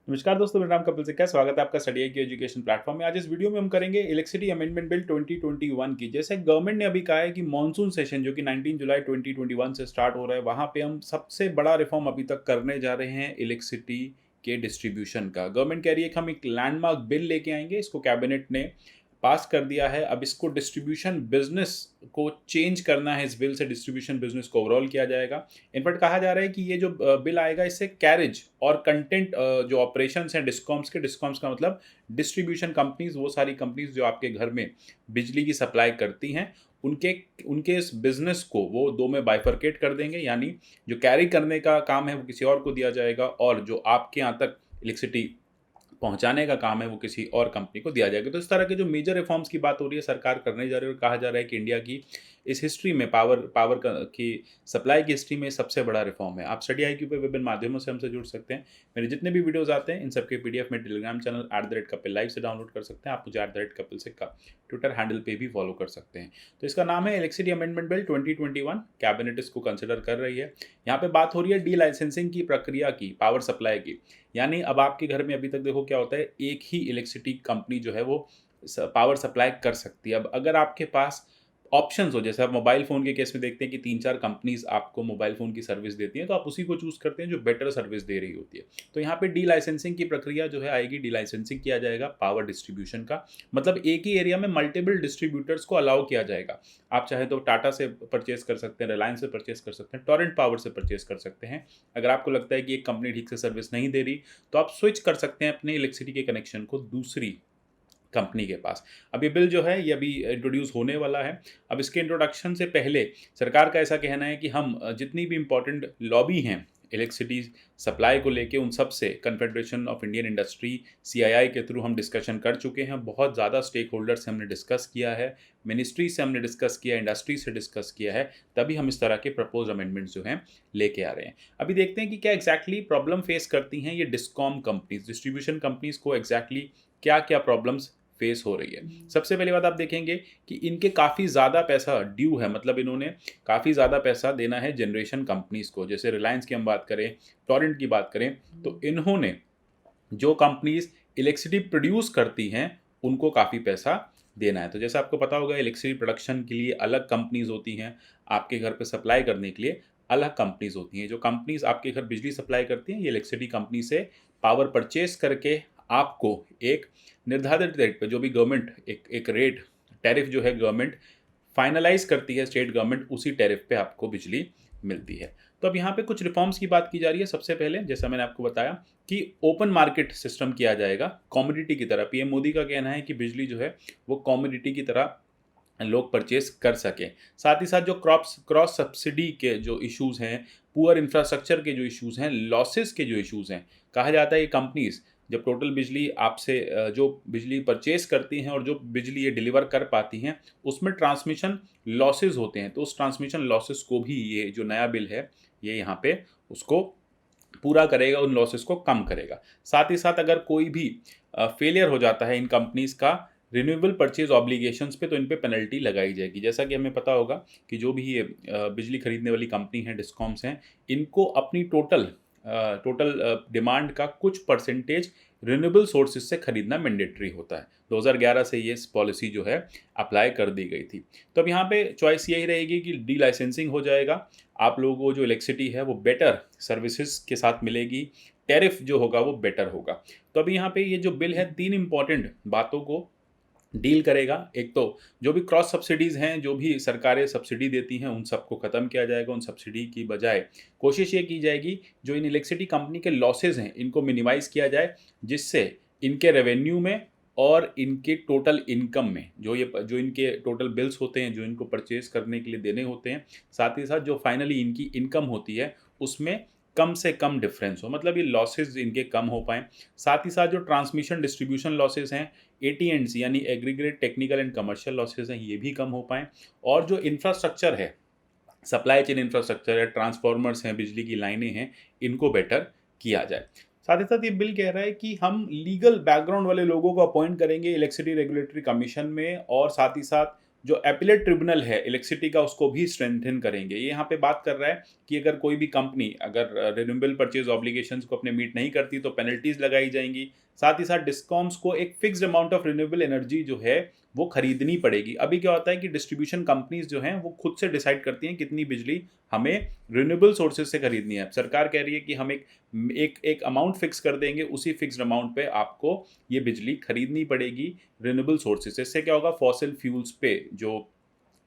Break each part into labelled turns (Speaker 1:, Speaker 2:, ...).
Speaker 1: नमस्कार दोस्तों, मेरा नाम कपिल सिक्का है। स्वागत है आपका स्टडी आई की एजुकेशन प्लेटफॉर्म में। आज इस वीडियो में हम करेंगे इलेक्ट्रिसिटी अमेंडमेंट बिल 2021 की। जैसे गवर्नमेंट ने अभी कहा है कि मॉनसून सेशन जो कि 19 जुलाई 2021 से स्टार्ट हो रहा है, वहाँ पे हम सबसे बड़ा रिफॉर्म अभी तक करने जा रहे हैं इलेक्ट्रिसिटी के डिस्ट्रीब्यूशन का। गवर्नमेंट कह रही है कि हम एक लैंडमार्क बिल लेके आएंगे, इसको कैबिनेट ने पास कर दिया है। अब इसको डिस्ट्रीब्यूशन बिजनेस को चेंज करना है, इस बिल से डिस्ट्रीब्यूशन बिजनेस को ओवरऑल किया जाएगा। इनफैक्ट कहा जा रहा है कि ये जो बिल आएगा, इससे कैरेज और कंटेंट जो ऑपरेशंस हैं डिस्कॉम्स के, डिस्कॉम्स का मतलब डिस्ट्रीब्यूशन कंपनीज, वो सारी कंपनीज जो आपके घर में बिजली की सप्लाई करती हैं, उनके उनके इस बिजनेस को वो दो में बाइफरकेट कर देंगे। यानी जो कैरी करने का काम है वो किसी और को दिया जाएगा, और जो आपके यहाँ तक इलेक्ट्रिसिटी पहुंचाने का काम है वो किसी और कंपनी को दिया जाएगा। तो इस तरह के जो मेजर रिफॉर्म्स की बात हो रही है, सरकार करने जा रही है, और कहा जा रहा है कि इंडिया की इस हिस्ट्री में पावर की सप्लाई की हिस्ट्री में सबसे बड़ा रिफॉर्म है। आप स्टडी आई क्यू पे विभिन्न माध्यमों से हमसे जुड़ सकते हैं। मेरे जितने भी वीडियोस आते हैं इन सबके पीडीएफ में टेलीग्राम चैनल @कपिल लाइव से डाउनलोड कर सकते हैं। आप मुझे @कपिल सिक्का ट्विटर हैंडल पे भी फॉलो कर सकते हैं। तो इसका नाम है इलेक्ट्रिसिटी अमेंडमेंट बिल 2021। कैबिनेट इसको कंसिडर कर रही है। यहाँ पे बात हो रही है डी लाइसेंसिंग की प्रक्रिया की, पावर सप्लाई की। यानी अब आपके घर में अभी तक देखो क्या होता है, एक ही इलेक्ट्रिसिटी कंपनी जो है वो पावर सप्लाई कर सकती है। अब अगर आपके पास ऑप्शंस हो, जैसे आप मोबाइल फ़ोन के केस में देखते हैं कि 3-4 कंपनीज़ आपको मोबाइल फ़ोन की सर्विस देती हैं, तो आप उसी को चूज़ करते हैं जो बेटर सर्विस दे रही होती है। तो यहाँ पे डी लाइसेंसिंग की प्रक्रिया जो है आएगी, डी लाइसेंसिंग किया जाएगा पावर डिस्ट्रीब्यूशन का। मतलब एक ही एरिया में मल्टीपल डिस्ट्रीब्यूटर्स को अलाउ किया जाएगा। आप चाहे तो टाटा से परचेस कर सकते हैं, रिलायंस से परचेस कर सकते हैं, टोरेंट पावर से परचेस कर सकते हैं। अगर आपको लगता है कि एक कंपनी ठीक से सर्विस नहीं दे रही, तो आप स्विच कर सकते हैं अपने इलेक्ट्रिसिटी के कनेक्शन को दूसरी कंपनी के पास। अब ये बिल जो है ये अभी इंट्रोड्यूस होने वाला है। अब इसके इंट्रोडक्शन से पहले सरकार का ऐसा कहना है कि हम जितनी भी इम्पोर्टेंट लॉबी हैं इलेक्ट्रिसिटी सप्लाई को लेके, उन सब से confederation of Indian industry CII के थ्रू हम डिस्कशन कर चुके हैं। बहुत ज़्यादा स्टेक होल्डर से हमने डिस्कस किया है, मिनिस्ट्री से हमने डिस्कस किया, इंडस्ट्री से डिस्कस किया है, तभी हम इस तरह के प्रपोज अमेंडमेंट्स जो हैं लेके आ रहे हैं। अभी देखते हैं कि क्या एग्जैक्टली प्रॉब्लम फेस करती हैं ये डिस्कॉम कंपनीज, डिस्ट्रीब्यूशन कंपनीज को एग्जैक्टली क्या क्या प्रॉब्लम्स फेस हो रही है। सबसे पहली बात आप देखेंगे कि इनके काफ़ी ज़्यादा पैसा ड्यू है, मतलब इन्होंने काफ़ी ज़्यादा पैसा देना है जनरेशन कंपनीज को। जैसे रिलायंस की हम बात करें, टोरेंट की बात करें, तो इन्होंने जो कंपनीज इलेक्ट्रिसिटी प्रोड्यूस करती हैं उनको काफ़ी पैसा देना है। तो जैसे आपको पता होगा, इलेक्ट्रिसिटी प्रोडक्शन के लिए अलग कंपनीज होती हैं, आपके घर पे सप्लाई करने के लिए अलग कंपनीज होती हैं। जो कंपनीज आपके घर बिजली सप्लाई करती हैं, ये इलेक्ट्रिसिटी कंपनी से पावर परचेस करके आपको एक निर्धारित रेट पे, जो भी गवर्नमेंट एक रेट टैरिफ जो है गवर्नमेंट फाइनलाइज करती है, स्टेट गवर्नमेंट, उसी टैरिफ पे आपको बिजली मिलती है। तो अब यहाँ पे कुछ रिफॉर्म्स की बात की जा रही है। सबसे पहले जैसा मैंने आपको बताया कि ओपन मार्केट सिस्टम किया जाएगा, कमोडिटी की तरह। पीएम मोदी का कहना है कि बिजली जो है वो कमोडिटी की तरह लोग परचेस कर सकें। साथ ही साथ जो क्रॉस सब्सिडी के जो इश्यूज़ हैं, पुअर इंफ्रास्ट्रक्चर के जो इश्यूज़ हैं, लॉसेस के जो इश्यूज़ हैं, कहा जाता है ये कंपनीज़ जब टोटल बिजली आपसे जो बिजली परचेस करती हैं और जो बिजली ये डिलीवर कर पाती हैं, उसमें ट्रांसमिशन लॉसेस होते हैं। तो उस ट्रांसमिशन लॉसेस को भी ये जो नया बिल है ये यहाँ पे उसको पूरा करेगा, उन लॉसेस को कम करेगा। साथ ही साथ अगर कोई भी फेलियर हो जाता है इन कंपनीज़ का रिन्यूएबल परचेज ऑब्लिगेशंस पे, तो इन पे पेनल्टी लगाई जाएगी। जैसा कि हमें पता होगा कि जो भी ये बिजली खरीदने वाली कंपनी हैं, डिस्कॉम्स हैं, इनको अपनी टोटल डिमांड का कुछ परसेंटेज रिन्यूएबल सोर्सेज से खरीदना मैंडेटरी होता है। 2011 से ये पॉलिसी जो है अप्लाई कर दी गई थी। तो अब यहाँ पे चॉइस यही रहेगी कि डी लाइसेंसिंग हो जाएगा, आप लोगों को जो इलेक्ट्रिसिटी है वो बेटर सर्विसेज के साथ मिलेगी, टैरिफ जो होगा वो बेटर होगा। तो अभी यहाँ पे ये जो बिल है 3 इंपॉर्टेंट बातों को डील करेगा। एक तो जो भी क्रॉस सब्सिडीज़ हैं, जो भी सरकारें सब्सिडी देती हैं, उन सबको ख़त्म किया जाएगा। उन सब्सिडी की बजाय कोशिश ये की जाएगी जो इन इलेक्ट्रिसिटी कंपनी के लॉसेज हैं इनको मिनिमाइज़ किया जाए, जिससे इनके रेवेन्यू में और इनके टोटल इनकम में जो इनके टोटल बिल्स होते हैं, जो इनको परचेज़ करने के लिए देने होते हैं, साथ ही साथ जो फाइनली इनकी इनकम होती है, उसमें कम से कम डिफरेंस हो, मतलब ये लॉसेज इनके कम हो पाएँ। साथ ही साथ जो ट्रांसमिशन डिस्ट्रीब्यूशन लॉसेज हैं, एटीएंड्स यानी aggregate technical and commercial losses हैं, ये भी कम हो पाएँ। और जो इंफ्रास्ट्रक्चर है, सप्लाई चेन इंफ्रास्ट्रक्चर है, ट्रांसफार्मर्स हैं, बिजली की लाइनें हैं, इनको बेटर किया जाए। साथ ही साथ ये बिल कह रहा है कि हम लीगल बैकग्राउंड वाले लोगों को अपॉइंट करेंगे इलेक्ट्रिसिटी रेगुलेटरी कमीशन में, और साथ ही साथ जो एपिलेट ट्रिब्यूनल है इलेक्ट्रिसिटी का उसको भी स्ट्रेंथन करेंगे। ये यहाँ पे बात कर रहा है कि अगर कोई भी कंपनी अगर रिन्यूएबल परचेज ऑब्लिगेशंस को अपने मीट नहीं करती तो पेनल्टीज लगाई जाएंगी। साथ ही साथ डिस्कॉम्स को एक fixed amount of renewable energy जो है वो खरीदनी पड़ेगी। अभी क्या होता है कि डिस्ट्रीब्यूशन कंपनीज जो हैं वो खुद से डिसाइड करती हैं कितनी बिजली हमें रिन्यूएबल सोर्सेज से खरीदनी है। सरकार कह रही है कि हम एक अमाउंट फिक्स कर देंगे, उसी फिक्स्ड अमाउंट पे आपको ये बिजली खरीदनी पड़ेगी रिन्यूएबल सोर्सेज से। इससे क्या होगा, फॉसिल फ्यूल्स पे जो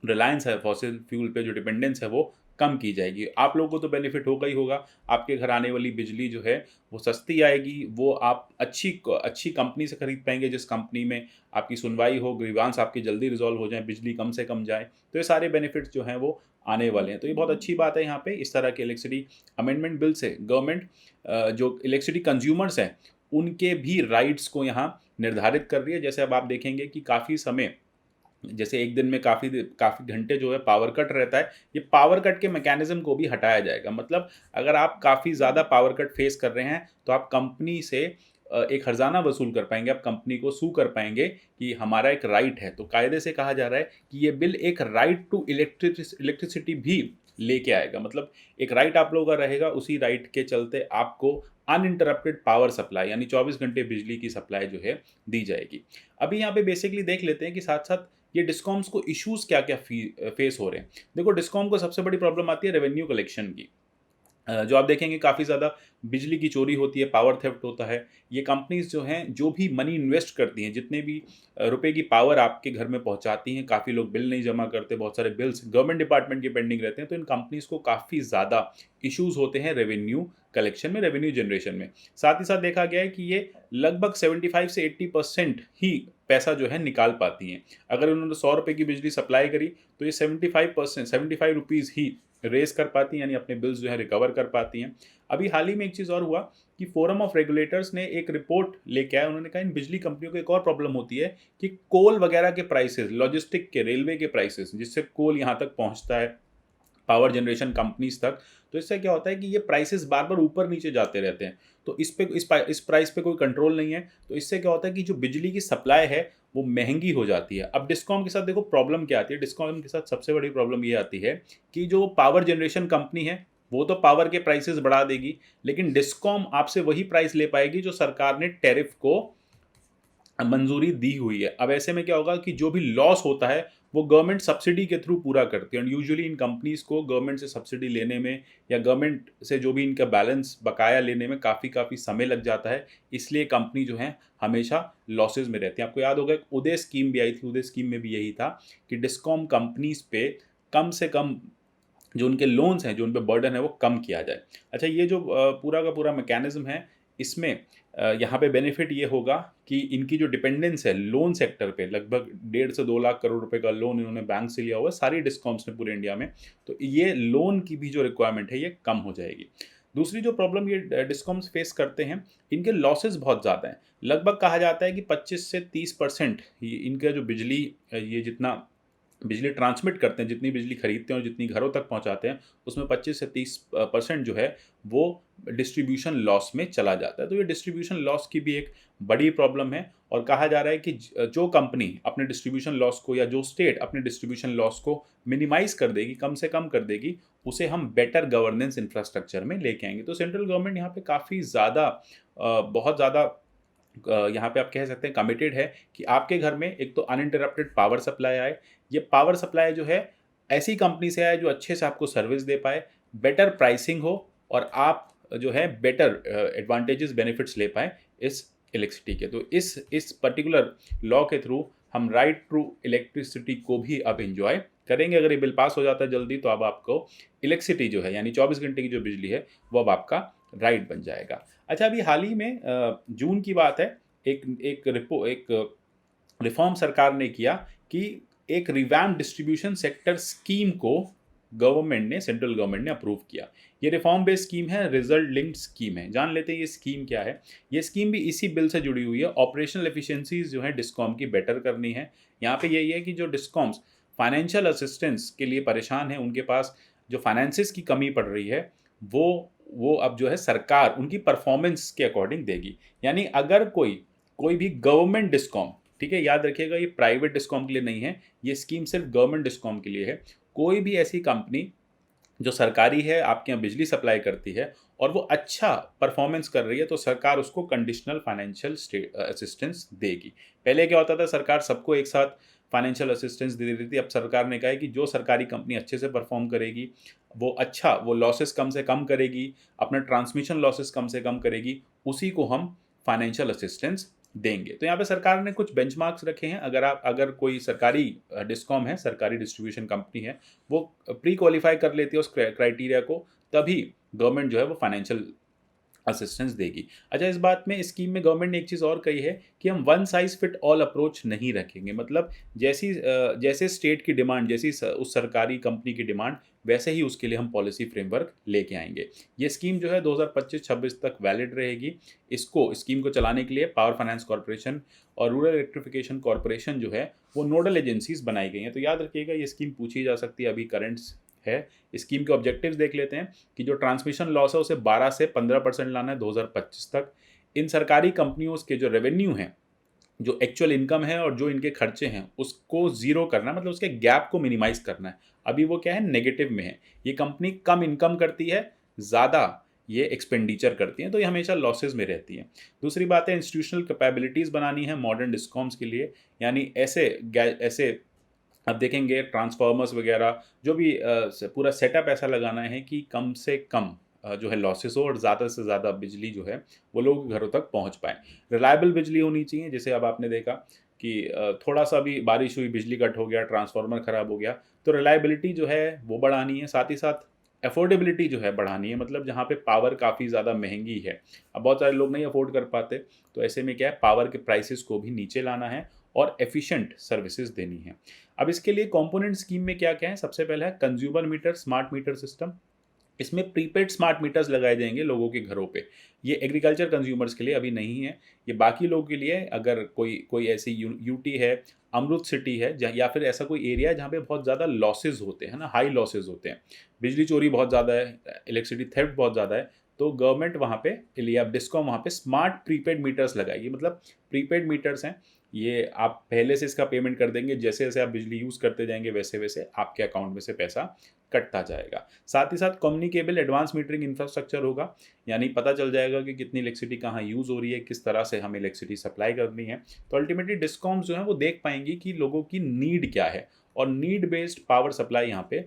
Speaker 1: रिलायंस है, फॉसिल फ्यूल पे जो डिपेंडेंस है वो कम की जाएगी। आप लोगों को तो बेनिफिट होगा ही होगा, आपके घर आने वाली बिजली जो है वो सस्ती आएगी, वो आप अच्छी अच्छी कंपनी से खरीद पाएंगे जिस कंपनी में आपकी सुनवाई हो, ग्रीवांस आपकी जल्दी रिजॉल्व हो जाए, बिजली कम से कम जाए। तो ये सारे बेनिफिट्स जो हैं वो आने वाले हैं। तो ये बहुत अच्छी बात है। यहाँ पे इस तरह के इलेक्ट्रिसिटी अमेंडमेंट बिल से गवर्नमेंट जो इलेक्ट्रिसिटी कंज्यूमर्स हैं उनके भी राइट्स को यहाँ निर्धारित कर रही है। जैसे अब आप देखेंगे कि काफ़ी समय, जैसे एक दिन में काफ़ी घंटे जो है पावर कट रहता है, ये पावर कट के मैकेनिज्म को भी हटाया जाएगा। मतलब अगर आप काफ़ी ज़्यादा पावर कट फेस कर रहे हैं तो आप कंपनी से एक हर्जाना वसूल कर पाएंगे, आप कंपनी को सू कर पाएंगे कि हमारा एक राइट है। तो कायदे से कहा जा रहा है कि ये बिल एक राइट टू इलेक्ट्रिसिटी भी लेके आएगा। मतलब एक राइट आप लोगों का रहेगा, उसी राइट के चलते आपको अनइंटरप्टेड पावर सप्लाई यानी 24 घंटे बिजली की सप्लाई जो है दी जाएगी। अभी यहाँ पे बेसिकली देख लेते हैं कि साथ साथ ये डिस्कॉम्स को इश्यूज क्या क्या फेस हो रहे हैं। देखो, डिस्कॉम को सबसे बड़ी प्रॉब्लम आती है रेवेन्यू कलेक्शन की। जो आप देखेंगे काफ़ी ज़्यादा बिजली की चोरी होती है, पावर थेफ्ट होता है। ये कंपनीज जो हैं, जो भी मनी इन्वेस्ट करती हैं, जितने भी रुपए की पावर आपके घर में पहुंचाती हैं, काफ़ी लोग बिल नहीं जमा करते, बहुत सारे बिल्स गवर्नमेंट डिपार्टमेंट के पेंडिंग रहते हैं। तो इन कंपनीज को काफ़ी ज़्यादा इश्यूज होते हैं रेवेन्यू कलेक्शन में, रेवेन्यू जनरेशन में। साथ ही साथ देखा गया है कि ये लगभग 75 से 80% ही पैसा जो है निकाल पाती हैं। अगर उन्होंने 100 रुपये की बिजली सप्लाई करी तो ये 75% 75 रुपीज़ ही रेस कर पाती हैं, यानी अपने बिल्स जो है रिकवर कर पाती हैं। अभी हाल ही में एक चीज़ और हुआ कि फोरम ऑफ रेगुलेटर्स ने एक रिपोर्ट लेके आया। उन्होंने कहा इन बिजली कंपनियों को एक और प्रॉब्लम होती है कि कोल वगैरह के प्राइसेस, लॉजिस्टिक के, रेलवे के प्राइसेस, जिससे कोल यहाँ तक पहुँचता है पावर जनरेशन कंपनीज तक, तो इससे क्या होता है कि ये प्राइसेस बार बार ऊपर नीचे जाते रहते हैं। तो इस प्राइस पे कोई कंट्रोल नहीं है। तो इससे क्या होता है कि जो बिजली की सप्लाई है वो महंगी हो जाती है। अब डिस्कॉम के साथ देखो प्रॉब्लम क्या आती है। डिस्कॉम के साथ सबसे बड़ी प्रॉब्लम ये आती है कि जो पावर जनरेशन कंपनी है वो तो पावर के प्राइसेस बढ़ा देगी, लेकिन डिस्कॉम आपसे वही प्राइस ले पाएगी जो सरकार ने टैरिफ को मंजूरी दी हुई है। अब ऐसे में क्या होगा कि जो भी लॉस होता है वो गवर्नमेंट सब्सिडी के थ्रू पूरा करती है। एंड यूजुअली इन कंपनीज को गवर्नमेंट से सब्सिडी लेने में या गवर्नमेंट से जो भी इनका बैलेंस बकाया लेने में काफ़ी समय लग जाता है। इसलिए कंपनी जो है हमेशा लॉसेज में रहती है। आपको याद होगा एक उदय स्कीम भी आई थी, उदय स्कीम में भी यही था कि डिस्कॉम कंपनीज पे कम से कम जो उनके लोन्स हैं, जो उन पे बर्डन है वो कम किया जाए। अच्छा, ये जो पूरा का पूरा मैकेनिज्म है, इसमें यहाँ पे बेनिफिट ये होगा कि इनकी जो डिपेंडेंस है लोन सेक्टर पे, लगभग 1.5 से 2 लाख करोड़ रुपए का लोन इन्होंने बैंक से लिया हुआ है सारी डिस्कॉम्स ने पूरे इंडिया में। तो ये लोन की भी जो रिक्वायरमेंट है ये कम हो जाएगी। दूसरी जो प्रॉब्लम ये डिस्कॉम्स फेस करते हैं, इनके लॉसेस बहुत ज़्यादा हैं। लगभग कहा जाता है कि 25 से 30% इनका जो बिजली, ये जितना बिजली ट्रांसमिट करते हैं, जितनी बिजली खरीदते हैं और जितनी घरों तक पहुंचाते हैं, उसमें 25 से 30% जो है वो डिस्ट्रीब्यूशन लॉस में चला जाता है। तो ये डिस्ट्रीब्यूशन लॉस की भी एक बड़ी प्रॉब्लम है। और कहा जा रहा है कि जो कंपनी अपने डिस्ट्रीब्यूशन लॉस को, या जो स्टेट अपने डिस्ट्रीब्यूशन लॉस को मिनिमाइज कर देगी, कम से कम कर देगी, उसे हम बेटर गवर्नेंस इंफ्रास्ट्रक्चर में लेके आएंगे। तो सेंट्रल गवर्नमेंट यहाँ पे काफ़ी ज़्यादा, बहुत ज़्यादा यहाँ पे आप कह सकते हैं कमिटेड है कि आपके घर में एक तो अनइंटरप्टेड पावर सप्लाई आए। ये पावर सप्लाई जो है ऐसी कंपनी से आए जो अच्छे से आपको सर्विस दे पाए, बेटर प्राइसिंग हो, और आप जो है बेटर एडवांटेजेस बेनिफिट्स ले पाए इस इलेक्ट्रिसिटी के। तो इस पर्टिकुलर लॉ के थ्रू हम राइट टू इलेक्ट्रिसिटी को भी अब इंजॉय करेंगे। अगर ये बिल पास हो जाता है जल्दी तो अब आपको इलेक्ट्रिसिटी जो है यानी 24 घंटे की जो बिजली है वो अब आपका राइट बन जाएगा। अच्छा, अभी हाल ही में जून की बात है, एक रिफॉर्म सरकार ने किया कि एक रिवैम्प डिस्ट्रीब्यूशन सेक्टर स्कीम को सेंट्रल गवर्नमेंट ने अप्रूव किया। ये रिफॉर्म बेस्ड स्कीम है, रिजल्ट लिंक्ड स्कीम है। जान लेते हैं ये स्कीम क्या है। ये स्कीम भी इसी बिल से जुड़ी हुई है। ऑपरेशनल एफिशिएंसीज जो है डिस्कॉम की बेटर करनी है। यहाँ पे यही है कि जो डिस्कॉम्स फाइनेंशियल असिस्टेंस के लिए परेशान है, उनके पास जो फाइनेंसिस की कमी पड़ रही है, वो अब जो है सरकार उनकी परफॉर्मेंस के अकॉर्डिंग देगी। यानी अगर कोई भी गवर्नमेंट डिस्कॉम ठीक है, याद रखिएगा ये प्राइवेट डिस्कॉम के लिए नहीं है, ये स्कीम सिर्फ गवर्नमेंट डिस्कॉम के लिए है। कोई भी ऐसी कंपनी जो सरकारी है आपके यहाँ बिजली सप्लाई करती है और वो अच्छा परफॉर्मेंस कर रही है, तो सरकार उसको कंडीशनल फाइनेंशियल असिस्टेंस देगी। पहले क्या होता था, सरकार सबको एक साथ फाइनेंशियल असिस्टेंस दे देती थी। अब सरकार ने कहा है कि जो सरकारी कंपनी अच्छे से परफॉर्म करेगी, वो लॉसेस कम से कम करेगी, अपना ट्रांसमिशन लॉसेस कम से कम करेगी, उसी को हम फाइनेंशियल असिस्टेंस देंगे। तो यहाँ पे सरकार ने कुछ बेंचमार्क्स रखे हैं। अगर कोई सरकारी डिस्कॉम है, सरकारी डिस्ट्रीब्यूशन कंपनी है, वो प्री क्वालिफाई कर लेती है उस क्राइटेरिया को, तभी गवर्नमेंट जो है वो फाइनेंशियल असिस्टेंस देगी। अच्छा, इस बात में स्कीम में गवर्नमेंट ने एक चीज़ और कही है कि हम one size fit all approach नहीं रखेंगे। मतलब जैसे स्टेट की डिमांड, उस सरकारी कंपनी की डिमांड, वैसे ही उसके लिए हम पॉलिसी फ्रेमवर्क लेके आएंगे। ये स्कीम जो है 2025-26 तक वैलिड रहेगी। इसको स्कीम को चलाने के लिए पावर फाइनेंस कॉर्पोरेशन और रूरल इलेक्ट्रिफिकेशन कॉर्पोरेशन जो है वो नोडल एजेंसीज बनाई गई हैं। तो याद रखिएगा ये स्कीम पूछी जा सकती है, अभी करंट्स है। स्कीम के ऑब्जेक्टिव्स देख लेते हैं कि जो ट्रांसमिशन लॉस है उसे 12 से 15% लाना है 2025 तक। इन सरकारी कंपनियों के जो रेवेन्यू हैं, जो एक्चुअल इनकम है और जो इनके खर्चे हैं, उसको जीरो करना है, मतलब उसके गैप को मिनिमाइज करना है। अभी वो क्या है, नेगेटिव में है। ये कंपनी कम इनकम करती है, ज़्यादा ये एक्सपेंडिचर करती हैं, तो ये हमेशा लॉसेज में रहती हैं। दूसरी बात है, इंस्टीट्यूशनल कैपेबिलिटीज़ बनानी है मॉडर्न डिस्कॉम्स के लिए, यानी ऐसे अब देखेंगे ट्रांसफार्मर्स वगैरह जो भी पूरा सेटअप ऐसा लगाना है कि कम से कम जो है लॉसेस हो और ज़्यादा से ज़्यादा बिजली जो है वो लोग घरों तक पहुंच पाए। रिलायबल बिजली होनी चाहिए। जैसे अब आपने देखा कि थोड़ा सा भी बारिश हुई, बिजली कट हो गया, ट्रांसफार्मर ख़राब हो गया, तो रिलायबिलिटी जो है वो बढ़ानी है। साथ ही साथ अफोर्डेबिलिटी जो है बढ़ानी है, मतलब जहाँ पे पावर काफ़ी ज़्यादा महंगी है, अब बहुत सारे लोग नहीं अफोर्ड कर पाते, तो ऐसे में क्या है, पावर के प्राइसेस को भी नीचे लाना है और एफिशिएंट सर्विसेज देनी है। अब इसके लिए कंपोनेंट स्कीम में क्या क्या है, सबसे पहला है consumer meter, smart meter system. इसमें प्रीपेड स्मार्ट मीटर्स लगाए जाएंगे लोगों के घरों पे। ये एग्रीकल्चर कंज्यूमर्स के लिए अभी नहीं है, ये बाकी लोगों के लिए है। अगर कोई कोई ऐसी यूटी है, अमृत सिटी है, या फिर ऐसा कोई एरिया है जहाँ पे बहुत ज़्यादा लॉसेज होते हैं ना, हाई लॉसेज होते हैं, बिजली चोरी बहुत ज़्यादा है, इलेक्ट्रिसिटी थेफ्ट बहुत ज़्यादा है, तो गवर्नमेंट वहाँ पे या डिस्कॉम वहाँ पे स्मार्ट प्रीपेड मीटर्स लगाएगी। मतलब प्रीपेड मीटर्स हैं, ये आप पहले से इसका पेमेंट कर देंगे, जैसे जैसे आप बिजली यूज़ करते जाएंगे वैसे वैसे आपके अकाउंट में से पैसा कटता जाएगा। साथ ही साथ कम्युनिकेबल एडवांस मीटरिंग इंफ्रास्ट्रक्चर होगा, यानी पता चल जाएगा कि कितनी इलेक्ट्रिसिटी कहाँ यूज़ हो रही है, किस तरह से हमें इलेक्ट्रिसिटी सप्लाई करनी है। तो अल्टीमेटली डिस्कॉम्स जो है वो देख पाएंगी कि लोगों की नीड क्या है, और नीड बेस्ड पावर सप्लाई यहाँ पे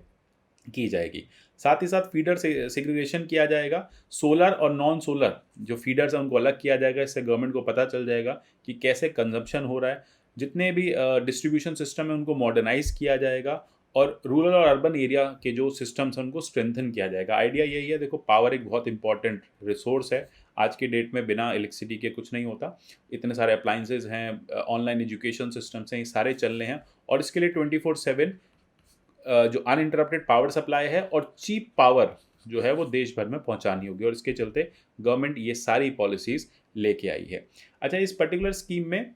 Speaker 1: की जाएगी। साथ ही साथ फीडर से सेग्रीगेशन किया जाएगा, सोलर और नॉन सोलर जो फीडर्स हैं उनको अलग किया जाएगा। इससे गवर्नमेंट को पता चल जाएगा कि कैसे कंजम्पशन हो रहा है। जितने भी डिस्ट्रीब्यूशन सिस्टम है उनको मॉडर्नाइज किया जाएगा, और रूरल और अर्बन एरिया के जो सिस्टम्स हैं उनको स्ट्रेंथन किया जाएगा। आइडिया यही है, देखो पावर एक बहुत इंपॉर्टेंट रिसोर्स है। आज के डेट में बिना इलेक्ट्रिसिटी के कुछ नहीं होता। इतने सारे अप्लाइंसेज हैं, ऑनलाइन एजुकेशन सिस्टम्स हैं, ये सारे चल रहे हैं, और इसके लिए 24/7 जो अनइंटरप्टेड पावर सप्लाई है और चीप पावर जो है वो देश भर में पहुंचानी होगी, और इसके चलते गवर्नमेंट ये सारी पॉलिसीज़ लेके आई है। अच्छा, इस पर्टिकुलर स्कीम में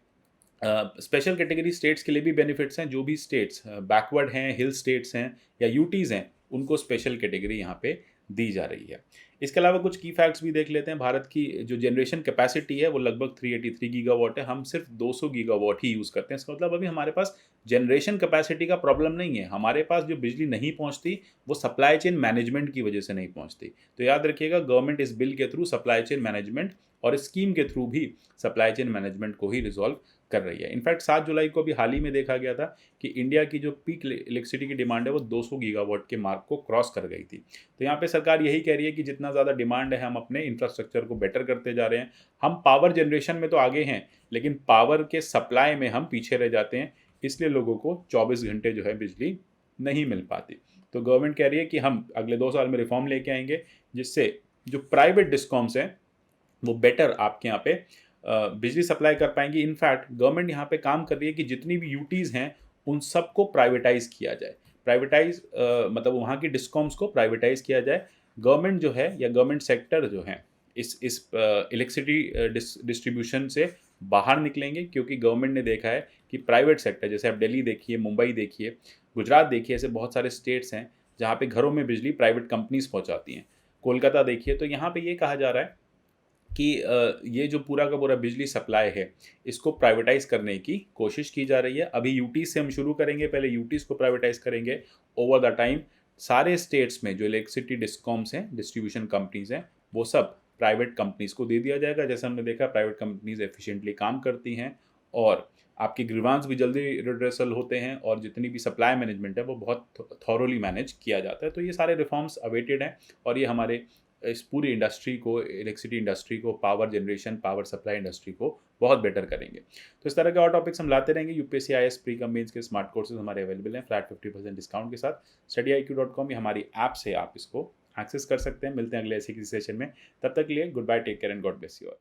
Speaker 1: स्पेशल कैटेगरी स्टेट्स के लिए भी बेनिफिट्स हैं। जो भी स्टेट्स बैकवर्ड हैं, हिल स्टेट्स हैं या यूटीज़ हैं, उनको स्पेशल कैटेगरी यहाँ पे दी जा रही है। इसके अलावा कुछ की फैक्ट्स भी देख लेते हैं। भारत की जो जनरेशन कैपेसिटी है वो लगभग 383 गीगावाट है। हम सिर्फ 200 गीगावाट ही यूज़ करते हैं। इसका मतलब अभी हमारे पास जनरेशन कैपेसिटी का प्रॉब्लम नहीं है, हमारे पास जो बिजली नहीं पहुंचती वो सप्लाई चेन मैनेजमेंट की वजह से नहीं पहुंचती। तो याद रखिएगा, गवर्नमेंट इस बिल के थ्रू सप्लाई चेन मैनेजमेंट और स्कीम के थ्रू भी सप्लाई चेन मैनेजमेंट को ही रिजॉल्व कर रही है। इनफैक्ट 7 जुलाई को भी हाल ही में देखा गया था कि इंडिया की जो पीक इलेक्ट्रिसिटी की डिमांड है वो 200 गीगावाट के मार्क को क्रॉस कर गई थी। तो यहाँ पे सरकार यही कह रही है कि जितना ज़्यादा डिमांड है हम अपने इंफ्रास्ट्रक्चर को बेटर करते जा रहे हैं। हम पावर जनरेशन में तो आगे हैं, लेकिन पावर के सप्लाई में हम पीछे रह जाते हैं, इसलिए लोगों को 24 घंटे जो है बिजली नहीं मिल पाती। तो गवर्नमेंट कह रही है कि हम अगले 2 साल में रिफॉर्म लेके आएंगे, जिससे जो प्राइवेट डिस्कॉम्स हैं वो बेटर आपके यहाँ पे बिजली सप्लाई कर पाएंगी। इनफैक्ट गवर्नमेंट यहाँ पे काम कर रही है कि जितनी भी यूटीज़ हैं उन सबको प्राइवेटाइज किया जाए। प्राइवेटाइज मतलब वहाँ की डिस्कॉम्स को प्राइवेटाइज किया जाए। गवर्नमेंट जो है या गवर्नमेंट सेक्टर जो है इस इलेक्ट्रिसिटी डिस्ट्रीब्यूशन से बाहर निकलेंगे, क्योंकि गवर्नमेंट ने देखा है कि प्राइवेट सेक्टर, जैसे आप दिल्ली देखिए, मुंबई देखिए, गुजरात देखिए, ऐसे बहुत सारे स्टेट्स हैं जहाँ पे घरों में बिजली प्राइवेट कंपनीज पहुँचाती हैं। कोलकाता देखिए, तो यहाँ पे ये कहा जा रहा है कि ये जो पूरा का पूरा बिजली सप्लाई है, इसको प्राइवेटाइज़ करने की कोशिश की जा रही है। अभी यूटीज़ से हम शुरू करेंगे, पहले यूटीज़ को प्राइवेटाइज़ करेंगे। ओवर द टाइम सारे स्टेट्स में जो इलेक्ट्रिसिटी डिस्कॉम्स हैं, डिस्ट्रीब्यूशन कंपनीज़ हैं, वो सब प्राइवेट कंपनीज़ को दे दिया जाएगा। जैसे हमने देखा प्राइवेट कंपनीज़ एफिशिएंटली काम करती हैं और आपके ग्रीवांस भी जल्दी रिड्रेसल होते हैं और जितनी भी सप्लाई मैनेजमेंट है वो बहुत थॉरोली मैनेज किया जाता है। तो ये सारे रिफॉर्म्स अवेटेड हैं और ये हमारे इस पूरी इंडस्ट्री को, इलेक्ट्रिसिटी इंडस्ट्री को, power generation, power supply industry को बहुत बेटर करेंगे। तो इस तरह के और टॉपिक्स हम लाते रहेंगे। UPSC IAS pre cum mains के स्मार्ट कोर्सेज हमारे अवेलेबल हैं फ्लैट 50% डिस्काउंट के साथ। studyIQ.com या हमारी ऐप से आप इसको एक्सेस कर सकते हैं। मिलते हैं अगले ऐसे किसी सेशन में। तब तक के लिए goodbye, take care and God bless you all.